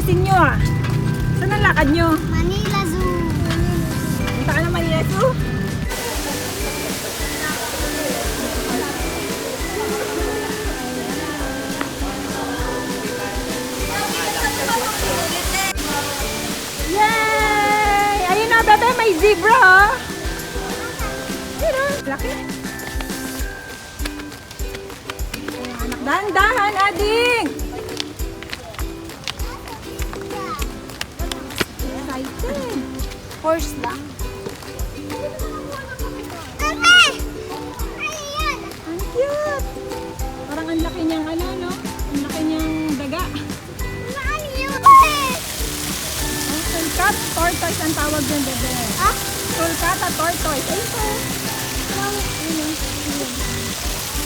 gising nyo ah. Saan ang lakad nyo? Manila Zoo. Punta ka na Manila Zoo? Yay! Ayun na, bebe, may zebra oh. Ayun oh, laki. Anak, dahan-dahan, ading! Excited. Horse lang. Ate! Ayan! Ang cute! Parang ang laki niyang ano, no? Ang laki niyang daga. Ano yun? Ang sulcat tortoise ang tawag dyan, bebe. Ha? Sulcata tortoise. Ayun po. Ayun.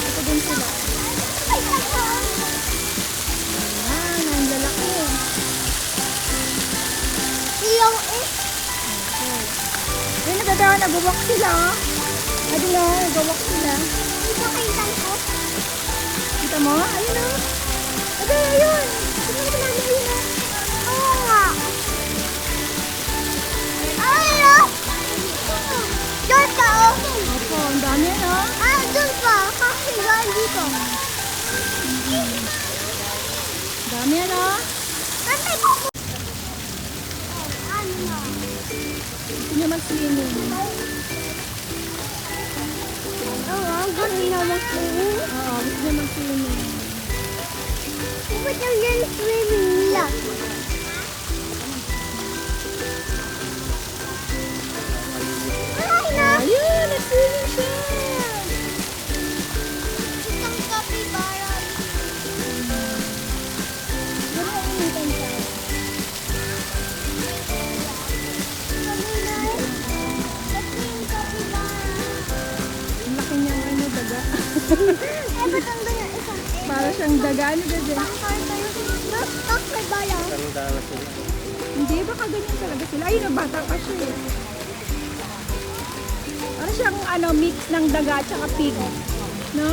Ito din sila. Ay, ako! Ayan, ang lalaki. Yung eh. Ayun, nagagawa, nag-walk sila, oh. Ayun, oh, nag-walk sila. Ito kailan ko. Kita mo? Ayun, oh. Bebe, ayun. Tignan mo namin, ayun, oh. Oo nga. Ayun! Doon ka, oh. Opo, ang dami, no? Ah, doon pa. Kasi doon dito. Dami, ano? Ate, ako. Ano na? Gusto niya mag-swimming. Oo, galing na mag-swimming. Oo, gusto niya mag-swimming. Ba't yung yan swimming nila? Ay, na! Ayun, nag-swimming siya. Isang capybara. Ganun ang initan siya. Kanina, kasi yung capybara. Ang laki niyang ano, daga. Eh, ba't ang ganyan? Isang Para siyang daga, ano, bebe? capybara. Hindi, baka ganyan talaga sila. Ayun, bata pa siya eh. Para siyang ano, mix ng daga at saka pig. No?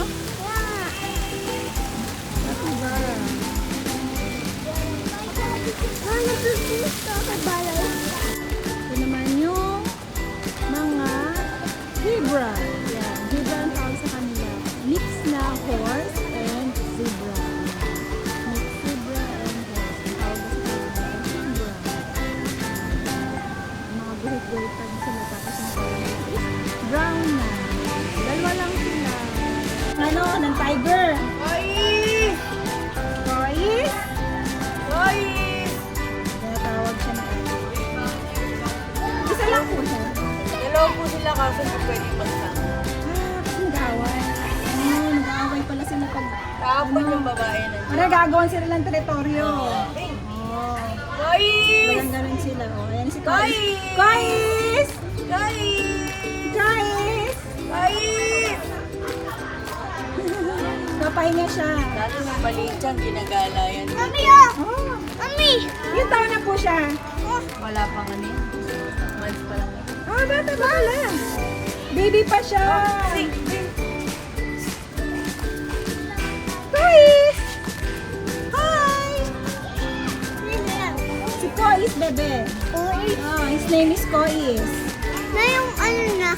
Capybara. Ah, nagsusulit capybara. Ito naman yung mga zebra. Yan, zebra ang tawag sa kanila. Mix na horse and zebra. Mix zebra and horse. Ang tawag sa kanila, zebra. Mga buhit-buhit pa din sila. Tapos yung color is brown na. Dalawa lang sila. Ano, ng tiger. Kois! Kois? Kois! Kaya tawag siya na. Isa lang po siya. Dalawa po sila kaso hindi pwede pagsama. Ah, kasi nag-aaway. Oh, nag-aaway pala sila pag... Kahapon yung babae na. Ano, gagawan sila ng teritoryo. Hey! Oh. Guys! Walang ganun sila. Oh, ayan si Kois! Kois! Guys! Kois! Guys! Papahinga siya. Dati may maliit siyang ginagala yan. Mami, oh! Oh, Mami! yung taon na po siya. Wala pang ano yan. Months pa lang. Ah, bata pa pala. Baby pa siya. Kois! Hi! Si Kois, bebe. Uy, Oh, his name is Kois. na yung ano na.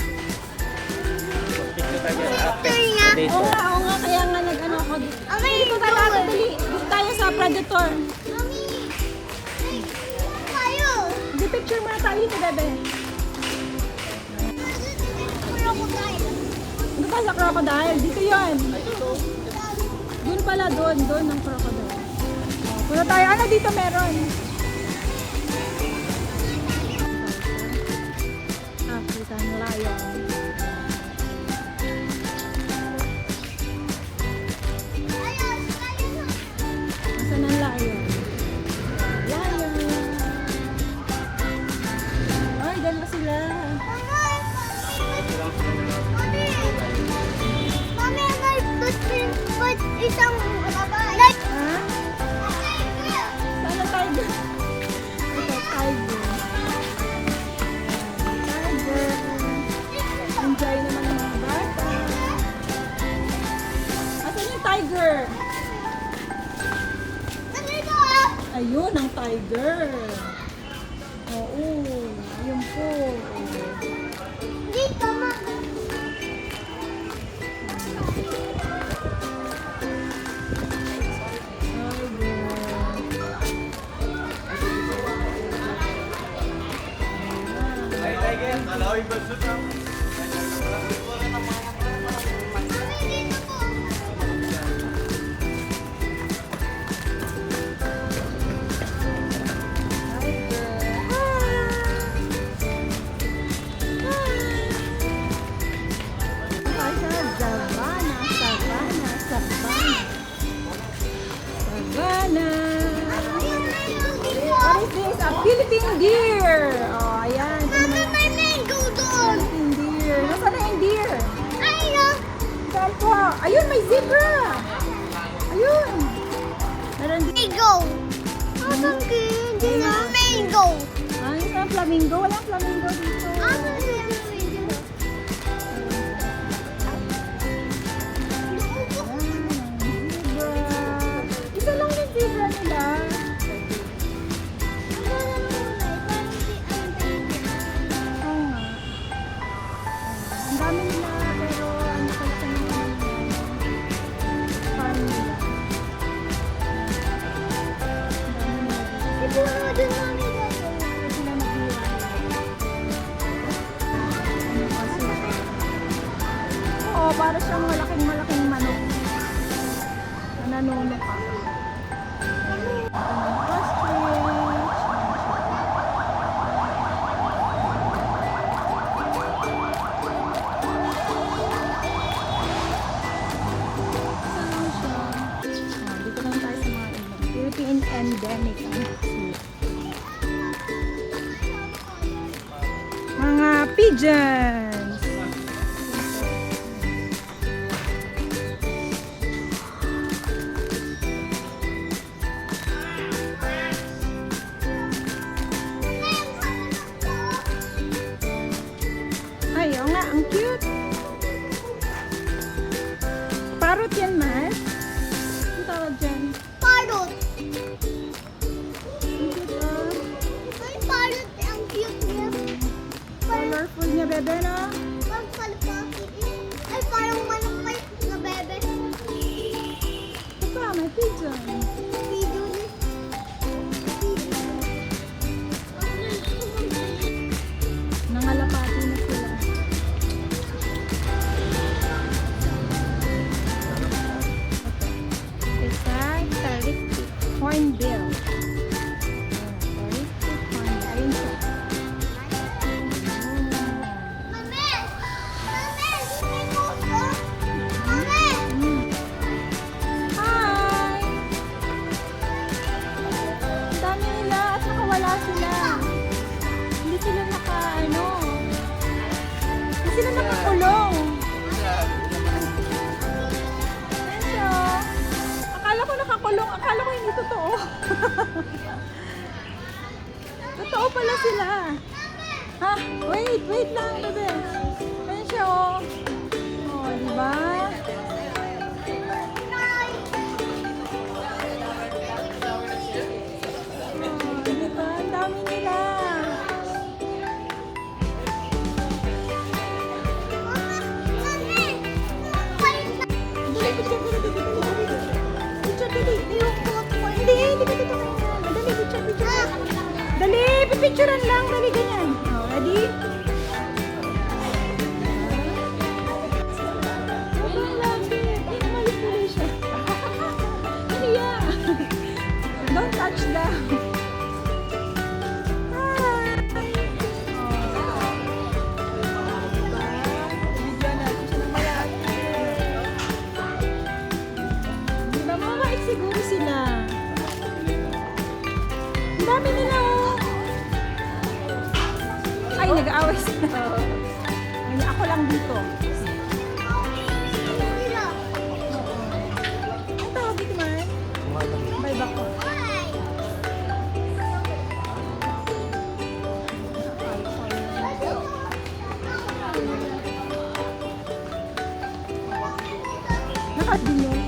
Picture niya. Oo nga, kaya nga nag-ano ako. Mami, Dito tayo, dali. Dito tayo sa Predator. Mami! Ay, tayo! Di picture muna tayo dito, bebe. Ano ba sa crocodile? Dito yon. Doon pala, doon ng crocodile. Punta tayo. Ano dito meron? African lion. Nasaan ang lion? Lion. Ay, dalawa sila. Mami, may isang babae. Ha? Saan ang tiger? ayun, ang tiger. Oo, ayun po. Dito, ma. Mami, dito po. What is this? A Philippine deer. Oh, ayan. Ito Mama, naman may mango doon. yung Philippine deer. Nasaan na yung deer? Ayun. Saan po? Ayun, may zebra. Ayun. Meron din. Mango. Asan hindi na mango? Ah, yung flamingo. Walang flamingo dito. Asan na yung mango? Zebra. Isa lang yung zebra nila. Oo nga. Ang dami nila, pero ano pala sa mga farm nila. Ang dami nila dito. Siguro din mami dito. Pwede sila maghiwa. Ano kasi? Oo, para siyang malaking manok. Na nanunok ka. Ostrich. Dito lang tayo sa mga Philippine endemic. Mga pigeons. Ay, oo nga, ang cute. Parrot yan, Mas. Ang tawag dyan. Parrot. Ang cute, ah. Ay, parrot. Ang cute niya. Colorful niya, bebe, no? Pagkalpaki. Ay, parang manok na bebe. Ito pa, may pigeon. Pigeon. Nangalapati na sila. Isa, taristic hornbill. Taristic hornbill. Ayun siya. Mami! Mami! May puso! Mami! Hi! Ang dami nila at nakawala sila. Hindi sila hindi sila nakakulong. Ayan siya. Akala ko nakakulong. Akala ko hindi totoo. Totoo pala sila. Ha? Wait lang, bebe. Ayan siya, oh. Oh, diba? Oh, diba? Ang dami nila. Dali, pipicturean lang. Dali, ganyan. Oh, ready? Ang lapit. Ay, umalis tuloy siya. Nahiya. Don't touch down. Hi. Bigyan natin siya ng malaki. Di ba, mabait siguro sila. Ang dami nila, oh. Ay, nag-aaway sila. Ay, ako lang dito. Ang tawag dito, man? Bye, bako. Nakat din yun.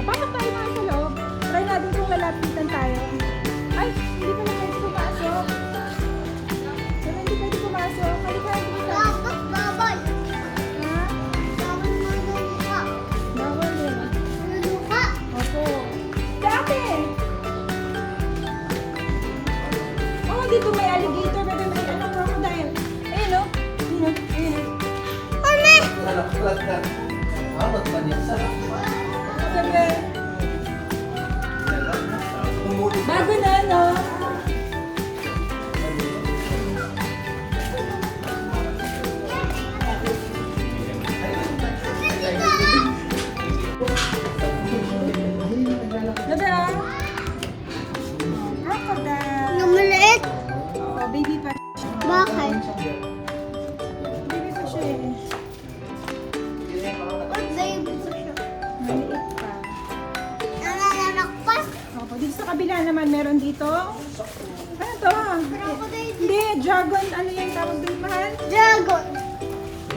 Bakit dito sa kabila naman, meron dito. Ano to? Crocodile. Hindi, dragon. Ano yung tawag doon, mahal? Dragon.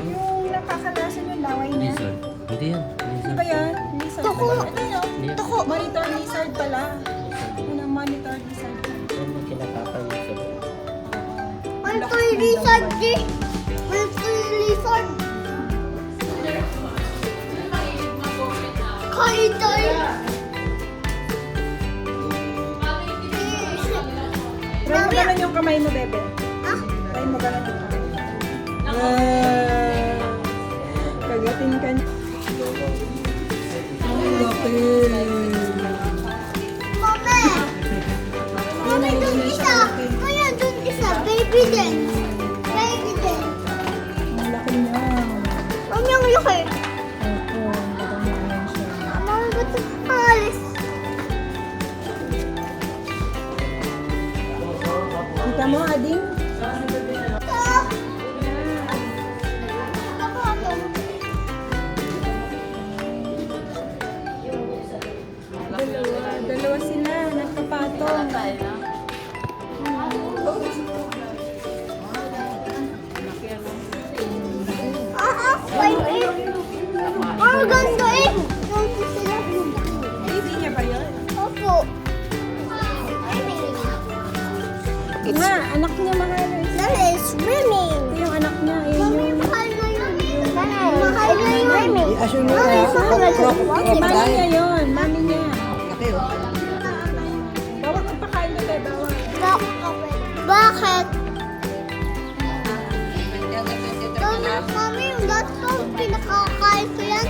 Yung nakakalasan yung laway niya. Lizard. Hindi yan. Ano Lizard. ba yan? Lizard Tuko. pala. Ito yun. Hindi. Tuko. Monitor lizard pala. Ano, monitor lizard. Yan yung kinakapal sa May toy lizard di. May toy lizard. Kaitor. Try mo ganun yung kamay mo, bebe. Ah? Try mo ganun yung kamay mo. Kagatin ka. Ang laki. Mami. Mami, dun isa. Kaya dun isa. Baby din. Baby din. Ang laki niya. Mami, ang laki. Oo, ang laki niya siya. Mami, ba't alis? Kita mo, Ading? Stop. Dalawa sila, nagkapatong. Tayo na. Wait. Ang ganda eh. Yung sila. Baby niya ba yun? Opo. Nga, anak niya mahal. That is swimming. Ito yung anak niya. Yun Mami, yung... mahal na yun. Mahal na yun. Mami, Mami niya yun. Mami niya. Bawal ang pakain niya, tayo. Bawal. Bakit? Mami, yung dati ko, pinakakain ko yan.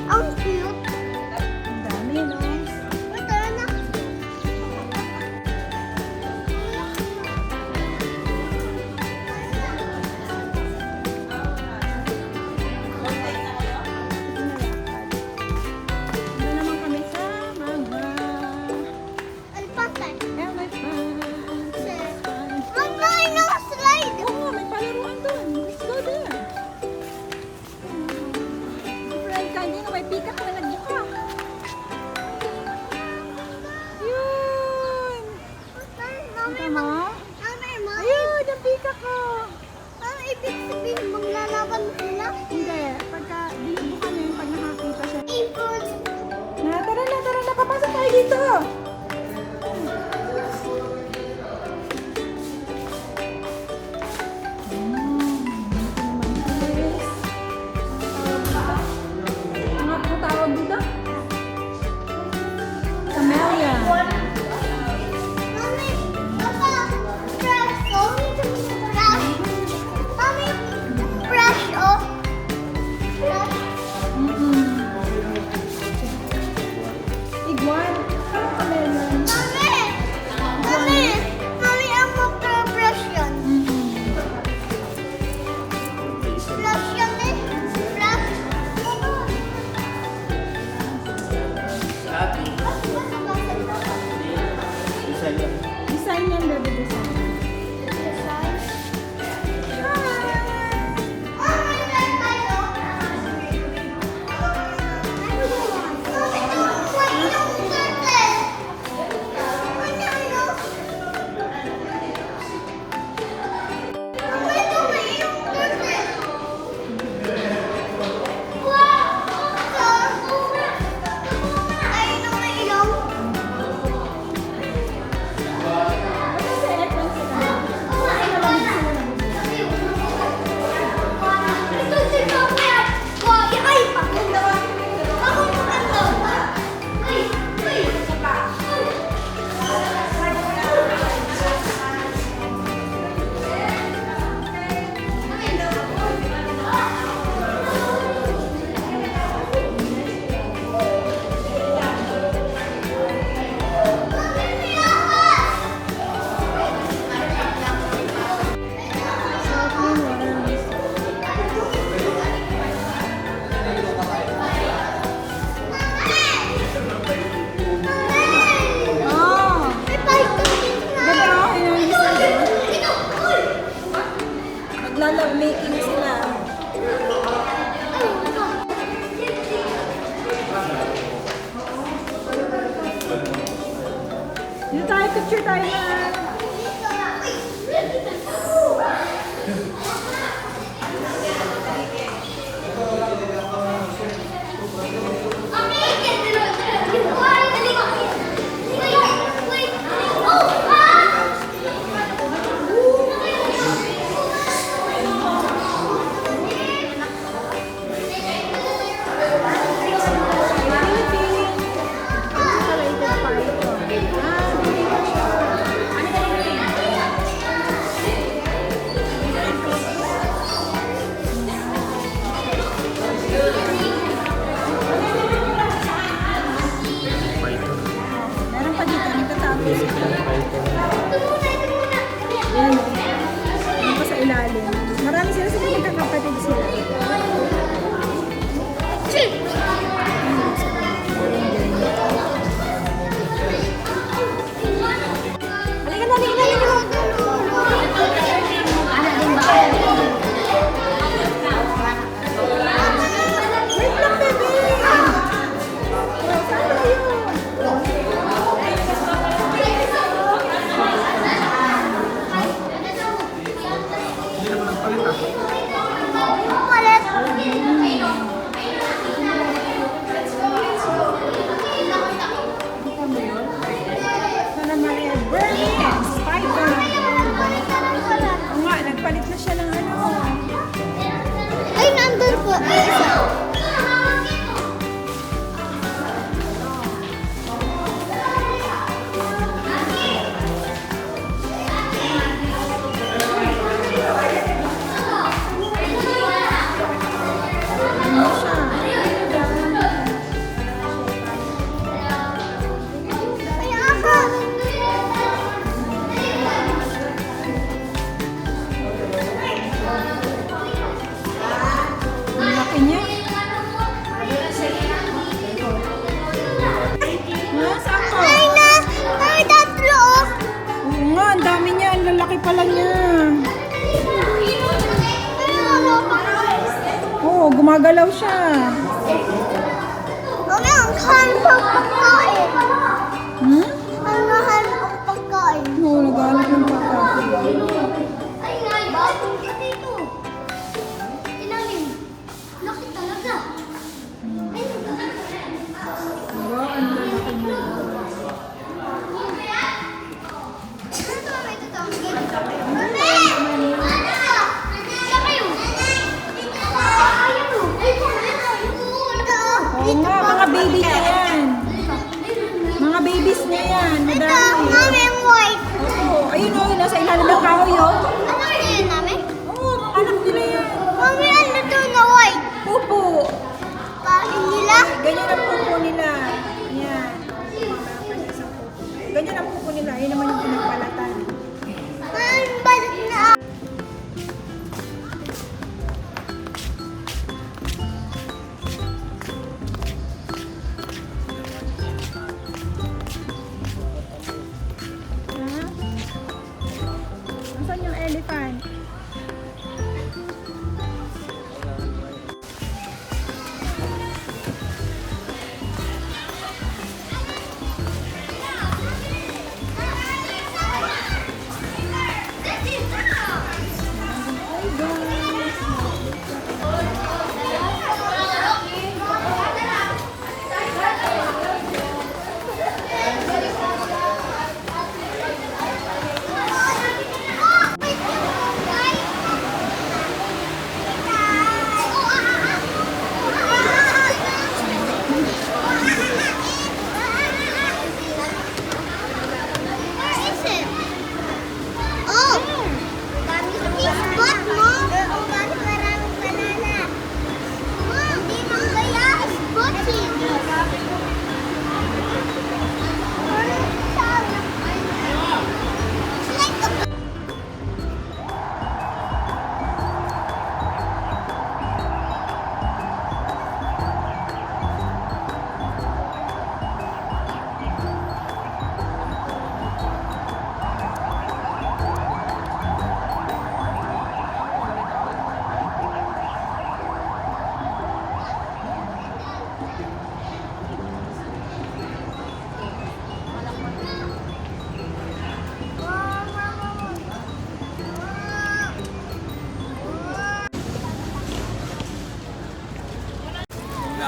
Ang cute. Ang dami, no? Ito na. tayo, picture tayo na. Meron pa dito, nagtatapos. Yan. Ano pa sa ilalim. Marami sila sila magkakapatid sila. Halika na, halika na, halika na. Wait lang, baby! Oh, saan ba yun? Sana Maria Bernie, Spider. Oo nga, nagpalit na siya ng ano. Ay, nandun po. Ay, isa. Ano siya? Ay, ako. Ang laki niya. Ha? Saan ko? Ay, ay, tatlo. Oo nga, ang dami niya. Ang lalaki pala niya. Ay, ano pa? Oo, gumagalaw siya. Mami, ang mahal ng pagkain. Hmm? Ang mahal ng pagkain. Oo, naghanap ng pagkain. Ay, bagong ka dito. Ilalim. Laki talaga. Ay, Wow, ang lalaki niya. Oo nga, mga baby niya yan. Mga babies niya yan. Madami. Oo, ayun o, nasa ilalim ng kahoy o. Oo, mga anak nila yan. Pupo. Ganyan ang pupo nila. Yan. Ganyan ang pupo nila. Ayun naman yung pinagpalatan. Ha? Nasaan yung elephant?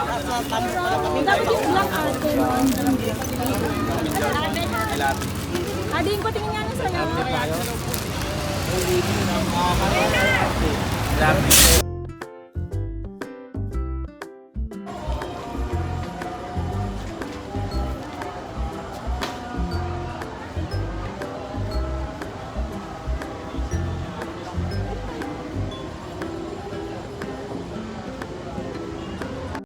Dapat yung black ate mo. Ading ko tingin nga niya sa'yo. Grabe.